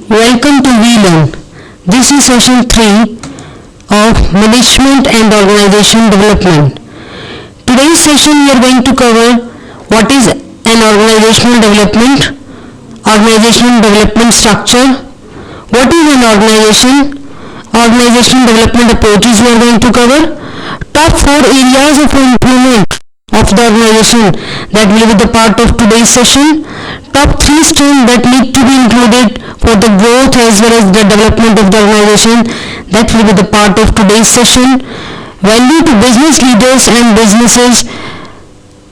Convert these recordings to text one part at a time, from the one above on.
Welcome to VLearn. This is session 3 of Management and Organization Development. Today's session we are going to cover what is an organizational development structure, what is an organization development approaches we are going to cover, top 4 areas of improvement of the organization that will be the part of today's session, top 3 streams that need to be included for the growth as well as the development of the organization that will be the part of today's session, value to business leaders and businesses,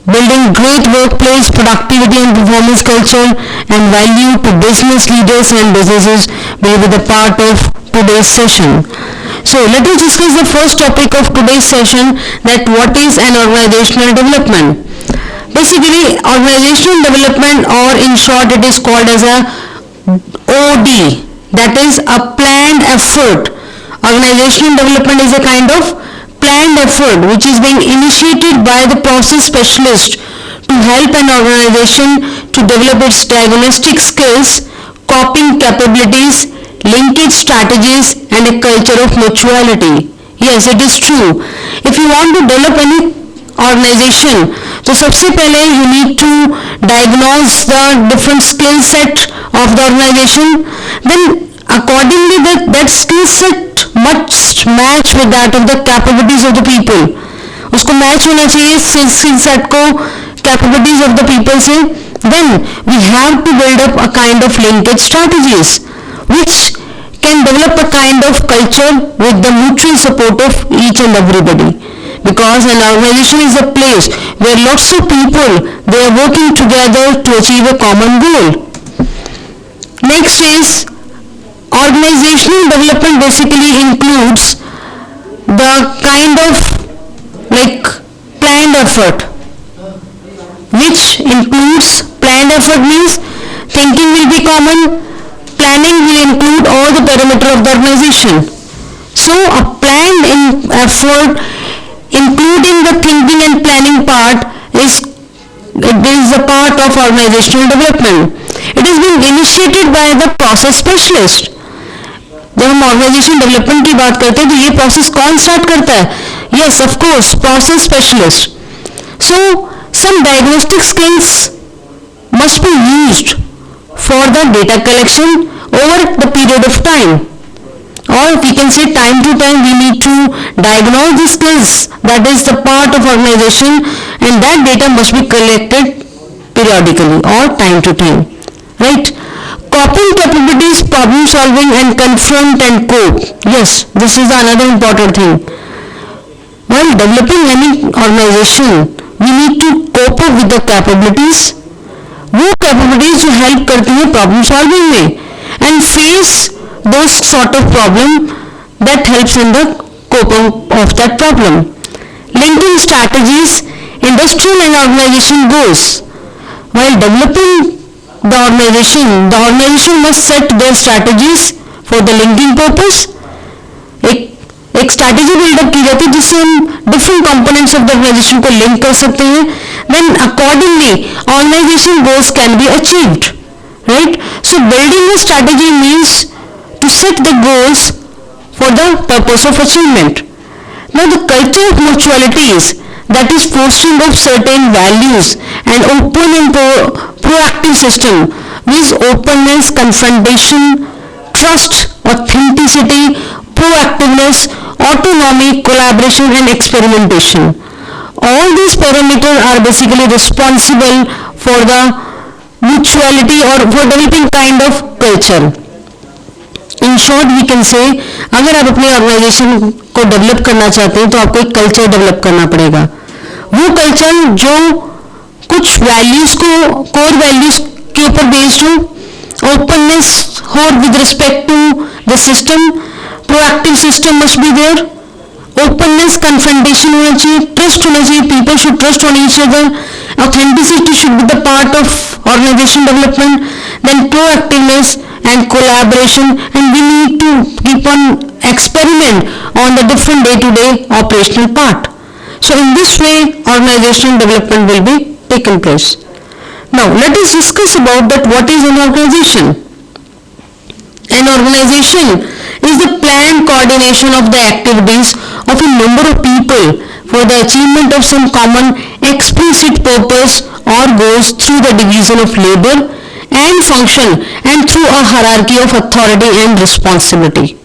building great workplace productivity and performance culture, and value to business leaders and businesses will be the part of today's session. So let us discuss the first topic of today's session, that what is an organizational development. Basically, organizational development, or in short it is called as a OD, that is a planned effort. Organizational development is a kind of planned effort which is being initiated by the process specialist to help an organization to develop its diagnostic skills, coping capabilities, linkage strategies, and a culture of mutuality. Yes, it is true. If you want to develop any organization, तो सबसे पहले you need to diagnose the different skill set of the organization. Then accordingly that skill set must match with that of the capabilities of the people. उसको match होना चाहिए skill set को capabilities of the people से. Then we have to build up a kind of linkage strategies which can develop a kind of culture with the mutual support of each and everybody, because an organization is a place where lots of people they are working together to achieve a common goal. Next is organizational development. Basically includes the kind of planned effort, which includes planned effort means thinking will be common, planning will include all the parameters of the organization. So a planned effort including the thinking and planning part is a part of organizational development. It is being initiated by the process specialist. जब हम organisation development की बात करते हैं तो ये process कौन start करता है? Yes, of course, process specialist. So some diagnostic skills must be used for the data collection over the period of time, or we can say time to time we need to diagnose the skills that is the part of organization, and that data must be collected periodically or time to time, right? Coping capabilities, problem solving, and confront and cope. Yes, this is another important thing. While developing any organization we need to cope up with the capabilities. वो capabilities जो help करती हैं problem solving में, and face those sort of problem that helps in the coping of that problem. Linking strategies, industrial and organization goals. While developing the organization must set their strategies for the linking purpose. एक strategy buildup की जाती है जिससे हम different components of the organization को link कर सकते हैं. Then accordingly organization goals can be achieved, right? So building a strategy means to set the goals for the purpose of achievement. Now the culture of mutualities, that is fostering of certain values and open and proactive system with openness, confrontation, trust, authenticity, proactiveness, autonomy, collaboration, and experimentation. All these parameters are basically responsible for the mutuality or for developing kind of culture. In short we can say, अगर आप अपने organisation को develop करना चाहते हैं तो आपको एक कल्चर डेवलप करना पड़ेगा. वो कल्चर जो कुछ वैल्यूज को, कोर वैल्यूज के ऊपर बेस्ड हो, ओपननेस हो with respect to the system, proactive system must be there, openness, confrontation होना चाहिए, ट्रस्ट होना चाहिए, people should trust on each other, authenticity should be the part of organization development, then proactiveness and collaboration, and we need to keep on experiment on the different day-to-day operational part. So in this way, organizational development will be taken place. Now let us discuss about that what is an organization. An organization is the planned coordination of the activities of a number of people for the achievement of some common explicit purpose or goals through the division of labor and function and through a hierarchy of authority and responsibility.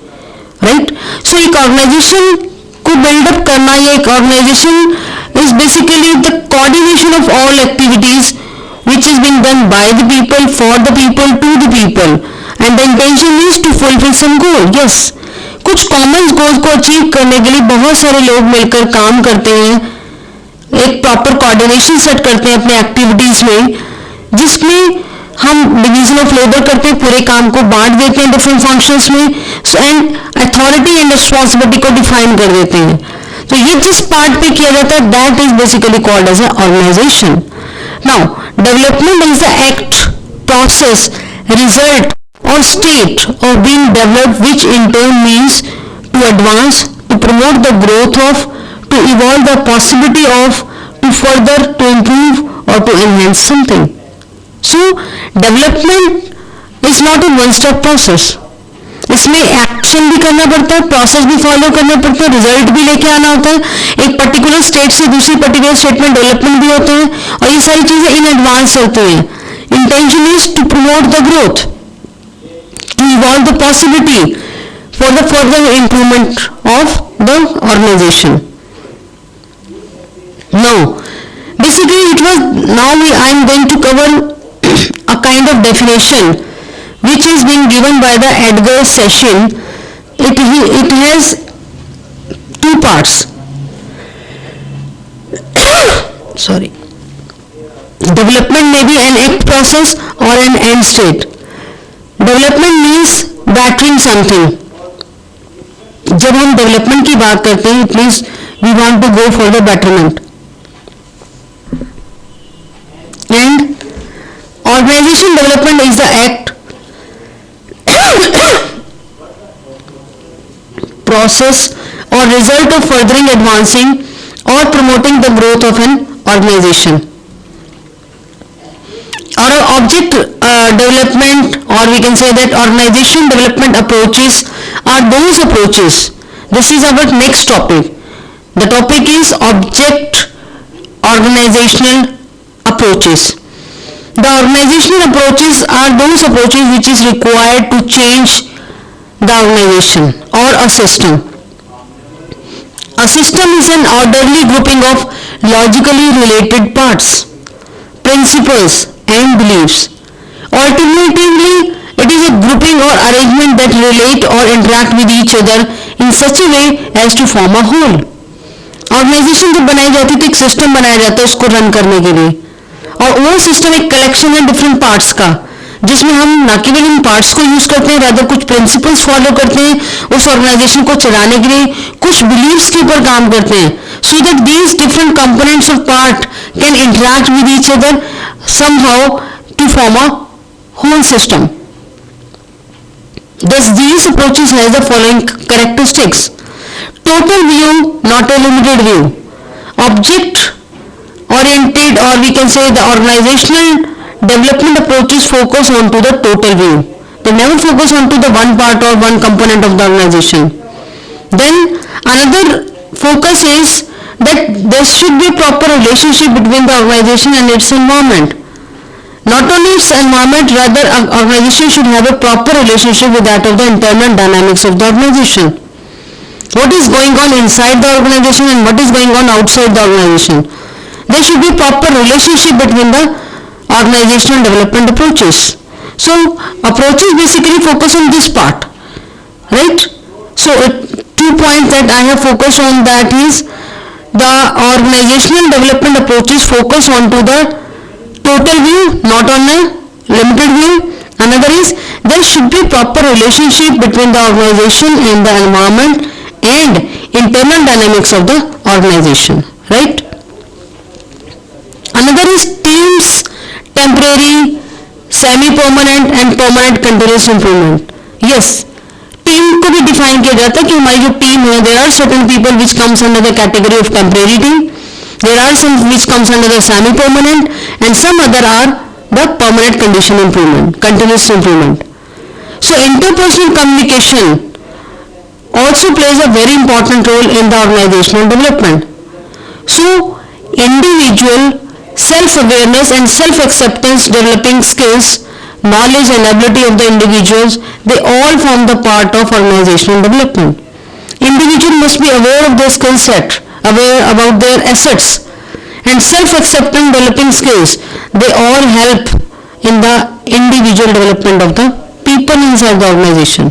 Right? So एक organization को build up करना या एक organization is basically the coordination of all activities which is being done by the people, for the people, to the people, and the intention is to fulfill some goal. Yes, कुछ common goals को achieve करने के लिए बहुत सारे लोग मिलकर काम करते हैं, एक प्रॉपर कोऑर्डिनेशन सेट करते हैं अपने एक्टिविटीज में, जिसमें हम डिवीजन ऑफ लेबर करते हैं, पूरे काम को बांट देते हैं डिफरेंट फंक्शंस में एंड अथॉरिटी एंड रिस्पॉन्सिबिलिटी को डिफाइन कर देते हैं. तो ये जिस पार्ट पे किया जाता है that is basically called as a organization. Now development is the act, process, result or state of being developed which in turn means to advance, to promote the growth of, to evolve the possibility of, to further, to improve or to enhance something. So development is not a one step process. इसमें action भी करना पड़ता है, process भी follow करना पड़ता है, result भी लेके आना होता है, एक पर्टिकुलर स्टेट से दूसरी पर्टिकुलर स्टेट में डेवलपमेंट भी होता है और ये सारी चीजें इन एडवांस होती हैं. Intention is to promote the growth, to evolve the possibility for the further improvement of the organization. Now, basically it was, I am going to cover a kind of definition which is being given by the Edgar Session. It has two parts. Sorry. Development may be an act process or an end state. Development means bettering something. जब हम development की बात करते हैं it means we want to go for the betterment. And organization development is the act, process और result of furthering, advancing और promoting the growth of an organization. Or object development, or we can say that organization development approaches are those approaches. This is our next topic. The topic is object organizational approaches. The organizational approaches are those approaches which is required to change the organization or a system. A system is an orderly grouping of logically related parts, principles and beliefs. Alternatively, it is a grouping or arrangement that relate or interact with each other in such a way as to form a whole. Organization जब बनाई जाती है तो एक system बनाया जाता है उसको रन करने के लिए, और वो सिस्टम एक कलेक्शन है डिफरेंट पार्ट्स का, जिसमें हम न केवल इन पार्ट्स को यूज करते हैं, रादर कुछ प्रिंसिपल्स फॉलो करते हैं उस ऑर्गेनाइजेशन को चलाने के लिए, कुछ बिलीव्स के ऊपर काम करते हैं, so that these different components of part can interact with each other somehow to form a whole system. Thus these approaches has the following characteristics: total view, not a limited view; object oriented, or we can say the organizational development approaches focus on to the total view. They never focus on to the one part or one component of the organization. Then another focus is that there should be a proper relationship between the organization and its environment. Not only its environment, rather an organization should have a proper relationship with that of the internal dynamics of the organization. What is going on inside the organization and what is going on outside the organization. There should be proper relationship between the organizational development approaches. So approaches basically focus on this part, right? So 2 points that I have focused on, that is the organizational development approaches focus on to the total view, not on a limited view. Another is there should be proper relationship between the organization and the environment and internal dynamics of the organization, right? Another is teams, temporary, semi-permanent and permanent continuous improvement. Yes, team को भी define define किया जाता है कि हमारी जो team है, there are certain people which comes under the category of temporary team, there are some which comes under the semi permanent, and some other are the permanent condition improvement, continuous improvement. So interpersonal communication also plays a very important role in the organizational development. So individual self-awareness and self-acceptance developing skills, knowledge and ability of the individuals, they all form the part of organizational development. Individual must be aware of their skill set, aware about their assets, and self-acceptance developing skills, they all help in the individual development of the people inside the organization.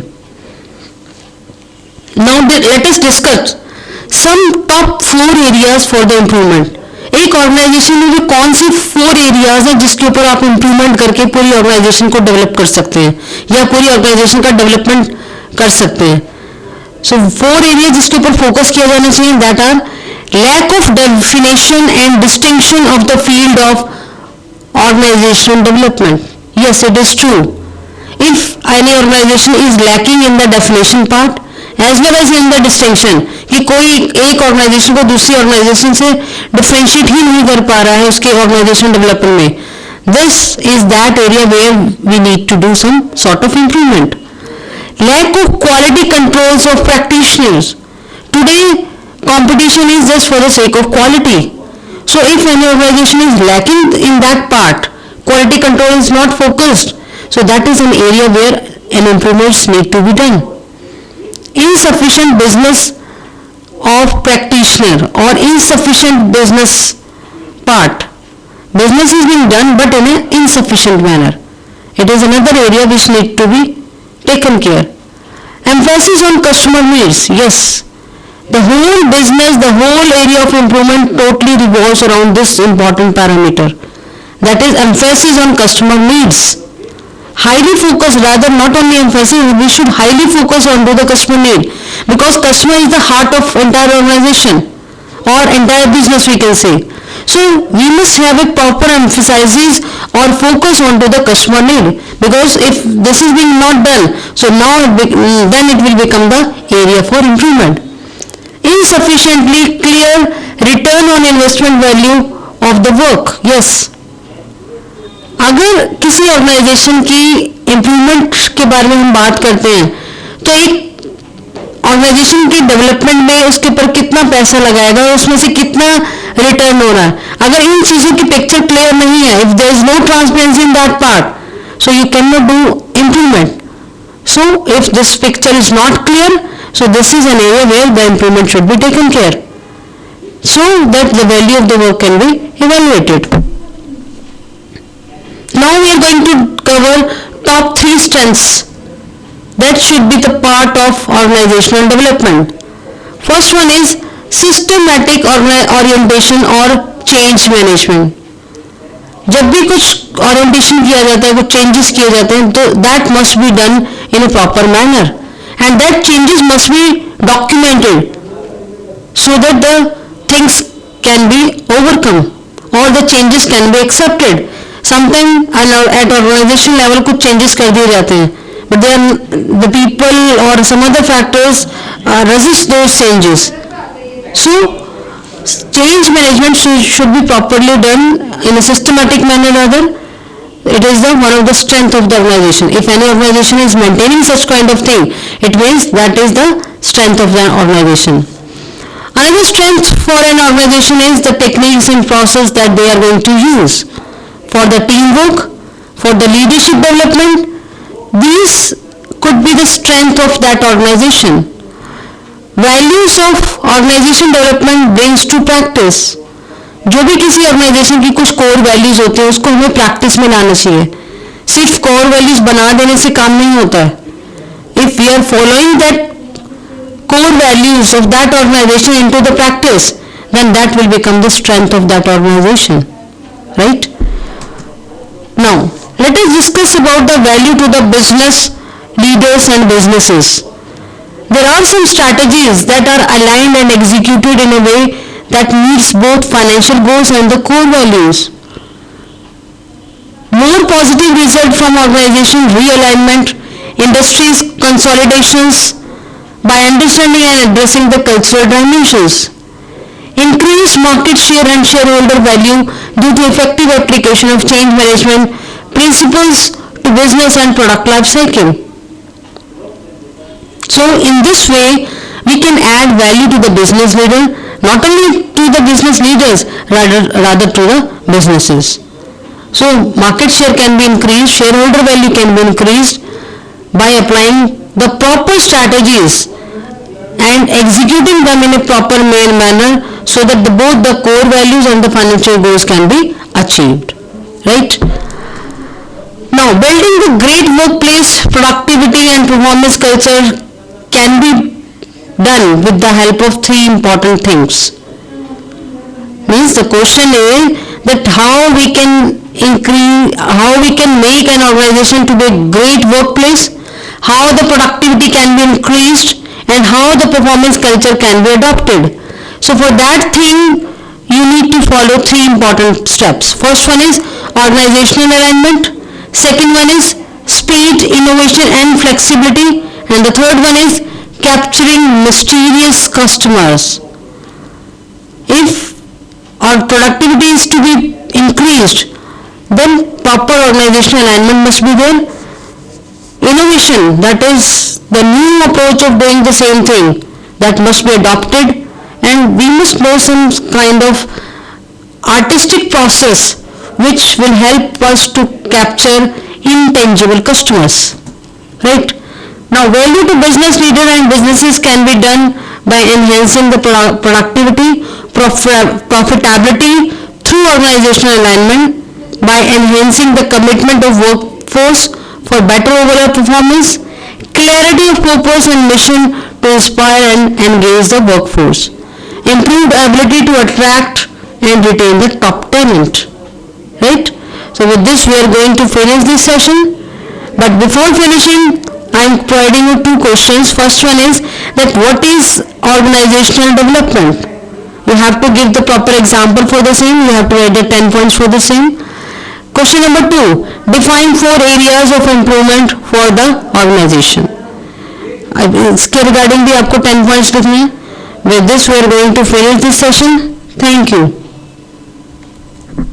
Now let us discuss some top 4 areas for the improvement. एक organisation में भी कौन सी 4 areas हैं जिसके ऊपर आप improvement करके पूरी ऑर्गेनाइजेशन को डेवलप कर सकते हैं या पूरी ऑर्गेनाइजेशन का डेवलपमेंट कर सकते हैं. सो 4 एरिया जिसके ऊपर फोकस किया जाना चाहिए, that are lack of definition and distinction of the field of organizational development. Yes, it is true. If any organization is lacking in the definition part as well as in the distinction, कि कोई एक organisation को दूसरी organisation से differentiate ही नहीं कर पा रहा है उसके ऑर्गेनाइजेशन डेवलपमेंट में, this is that area where we need to do some sort of improvement. Lack of quality controls of practitioners. Today competition is just for the sake of quality. So if any organization is lacking in that part, quality control is not focused, so that is an area where an improvements need to be done. Insufficient business of practitioner or insufficient business part. Business is being done but in an insufficient manner. It is another area which need to be taken care. Emphasis on customer needs. Yes, the whole business, the whole area of improvement totally revolves around this important parameter. That is emphasis on customer needs. Highly focus, rather not only emphasis, we should highly focus on to the customer need, because customer is the heart of entire organization or entire business, we can say. So we must have a proper emphasis or focus on to the customer need, because if this is being not done, so now then it will become the area for improvement. Insufficiently clear return on investment value of the work. Yes, अगर किसी organisation की improvement के बारे में हम बात करते हैं तो एक ऑर्गेनाइजेशन की डेवलपमेंट में उसके ऊपर कितना पैसा लगाएगा और उसमें से कितना रिटर्न हो रहा है, अगर इन चीजों की पिक्चर क्लियर नहीं है, if there is no transparency in that part, so you can not do improvement. So if this picture is not clear, so this is an area where the improvement should be taken care, so that the value of the work can be evaluated. Now we are going to cover top 3 strengths that should be the part of organizational development. First one is systematic orientation or change management. जब भी कुछ orientation किया जाता है, कुछ changes किए जाते हैं, तो that must be done in a proper manner. And that changes must be documented so that the things can be overcome or the changes can be accepted. Sometimes at organization level कुछ changes कर दिए जाते हैं, but then the people or some other factors resist those changes. So change management should be properly done in a systematic manner. Rather, it is one of the strength of the organization. If any organization is maintaining such kind of thing, it means that is the strength of the organization. Another strength for an organization is the techniques and process that they are going to use for the teamwork, for the leadership development. These could be the strength of that organization. Values of organization development brings to practice. जो भी किसी organisation की कुछ core values होती है उसको हमें practice में लाना चाहिए. सिर्फ कोर वैल्यूज बना देने से काम नहीं होता है. If we are following that core values of that organization into the practice, then that will become the strength of that organization. Right now let us discuss about the value to the business leaders and businesses. There are some strategies that are aligned and executed in a way that meets both financial goals and the core values. More positive result from organization realignment, industries consolidations, by understanding and addressing the cultural dimensions. Increased market share and shareholder value due to effective application of change management principles to business and product life cycle. So in this way, we can add value to the business leader, not only to the business leaders, rather to the businesses. So market share can be increased, shareholder value can be increased by applying the proper strategies and executing them in a proper manner so that both the core values and the financial goals can be achieved. Right? Now, building the great workplace productivity and performance culture can be done with the help of three important things. Means the question is that how we can make an organization to be a great workplace, how the productivity can be increased, and how the performance culture can be adopted. So for that thing, you need to follow three important steps. First one is organizational alignment. Second one is speed, innovation and flexibility. And the third one is capturing mysterious customers. If our productivity is to be increased, then proper organizational alignment must be there. Innovation, that is the new approach of doing the same thing, that must be adopted, and we must know some kind of artistic process which will help us to capture intangible customers. Right? Now, value to business leader and businesses can be done by enhancing the productivity, profitability through organizational alignment, by enhancing the commitment of workforce for better overall performance, clarity of purpose and mission to inspire and engage the workforce, improved ability to attract and retain the top talent. Right? So with this we are going to finish this session, but before finishing I am providing you two questions. First one is that what is organizational development? You have to give the proper example for the same, you have to write the 10 points for the same. Question number 2, define 4 areas of improvement for the organization. इसके regarding भी आपको 10 points लिखने हैं. With this we are going to finish this session. Thank you.